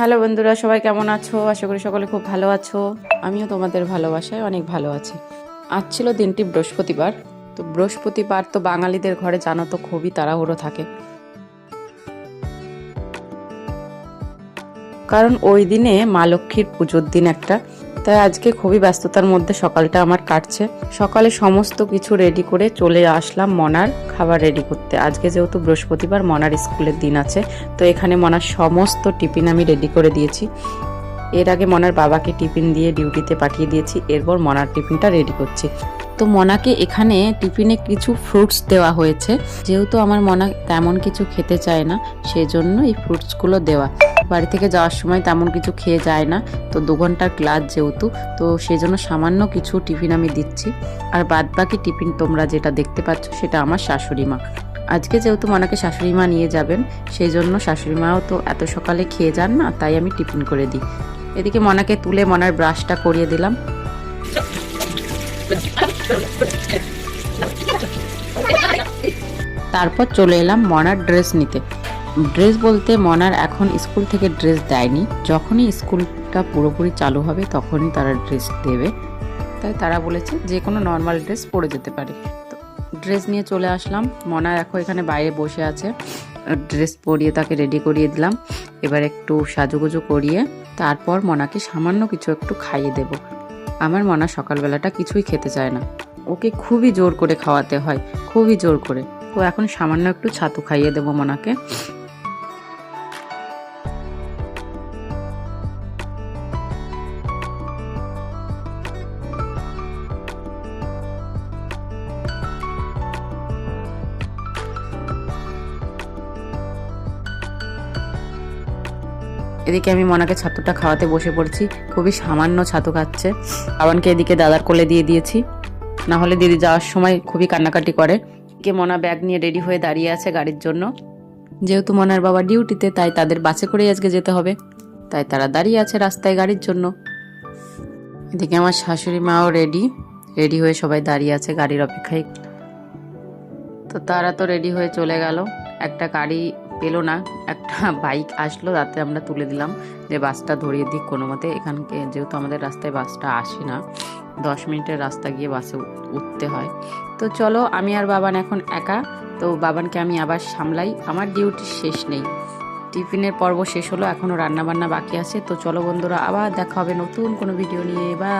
Hello বন্ধুরা, সবাই কেমন আছো? আশা করি সকলে খুব ভালো আছো। আমিও তোমাদের ভালোবাসায় অনেক ভালো আছি। আজ ছিল দিনটি বৃহস্পতিবার। তো বৃহস্পতিবার তো বাঙালিদের ঘরে জানো তো খুবই তাড়াহুড়ো থাকে, কারণ ওই দিনে মা লক্ষ্মীর পুজোর দিন একটা। তাই আজকে খুবই ব্যস্ততার মধ্যে সকালটা আমার কাটছে। সকালে সমস্ত কিছু রেডি করে চলে আসলাম মনার খাবার রেডি করতে। আজকে যেহেতু বৃহস্পতিবার, মনার স্কুলের দিন আছে, তো এখানে মনার সমস্ত টিফিন আমি রেডি করে দিয়েছি। এর আগে মনার বাবাকে টিফিন দিয়ে ডিউটিতে পাঠিয়ে দিয়েছি, এরপর মনার টিফিনটা রেডি করছি। তো মনাকে এখানে টিফিনে কিছু ফ্রুটস দেওয়া হয়েছে। যেহেতু আমার মনা তেমন কিছু খেতে চায় না, সেজন্য এই ফ্রুটসগুলো দেওয়া। বাড়ি থেকে যাওয়ার সময় তেমন কিছু খেয়ে যায় না, তো 2 ঘন্টার ক্লাস যেহেতু, তো সেজন্য সামান্য কিছু টিফিন আমি দিচ্ছি। আর বাদ বাকি টিফিন তোমরা যেটা দেখতে পাচ্ছ সেটা আমার শাশুড়ি মা। আজকে যেহেতু মনাকে শাশুড়ি মা নিয়ে যাবেন, সেই জন্য শাশুড়ি মাও তো এত সকালে খেয়ে যান না, তাই আমি টিফিন করে দিই। এদিকে মনাকে তুলে মনার ব্রাশটা করিয়ে দিলাম। তারপর চলে এলাম মনার ড্রেস নিতে। ড্রেস বলতে মনার এখন স্কুল থেকে ড্রেস দেয়নি, যখনই স্কুলটা পুরোপুরি চালু হবে তখনই তারা ড্রেস দেবে। তাই তারা বলেছে যে কোনো নর্মাল ড্রেস পরে যেতে পারে। তো ড্রেস নিয়ে চলে আসলাম। মনা এখন এখানে বাইরে বসে আছে, ড্রেস পরিয়ে তাকে রেডি করিয়ে দিলাম। এবার একটু সাজুগুজু করিয়ে তারপর মনাকে সামান্য কিছু একটু খাইয়ে দেব। আমার মনা সকালবেলাটা কিছুই খেতে চায় না, ওকে খুবই জোর করে খাওয়াতে হয়, খুবই জোর করে। তো এখন সামান্য একটু ছাতু খাইয়ে দেব মনাকে। এদিকে আমি মনাকে ছাতুটা খাওয়াতে বসে পড়ছি। খুবই সামান্য ছাতু খাচ্ছে। আবানকে এদিকে দাদার কোলে দিয়ে দিয়েছি, না হলে দিদি যাওয়ার সময় খুবই কান্নাকাটি করে। এদিকে মনা ব্যাগ নিয়ে রেডি হয়ে দাঁড়িয়ে আছে গাড়ির জন্য। যেহেতু মনার বাবা ডিউটিতে, তাই তাদের বাসে করেই আজকে যেতে হবে, তাই তারা দাঁড়িয়ে আছে রাস্তায় গাড়ির জন্য। এদিকে আমার শাশুড়ি মাও রেডি রেডি হয়ে সবাই দাঁড়িয়ে আছে গাড়ির অপেক্ষায়। তো তারা তো রেডি হয়ে চলে গেল। একটা গাড়ি পেলো না, একটা বাইক আসলো, তাতে আমরা তুলে দিলাম যে বাসটা ধরিয়ে দিক কোনো মতে। এখানকে যেহেতু আমাদের রাস্তায় বাসটা আসে না, 10 মিনিটের রাস্তা গিয়ে বাসে উঠতে হয়। তো চলো, আমি আর বাবান এখন একা। তো বাবানকে আমি আবার সামলাই, আমার ডিউটি শেষ নেই। টিফিনের পর্ব শেষ হলো, এখনও রান্না বান্না বাকি আছে। তো চলো বন্ধুরা, আবার দেখা হবে নতুন কোনো ভিডিও নিয়ে। বা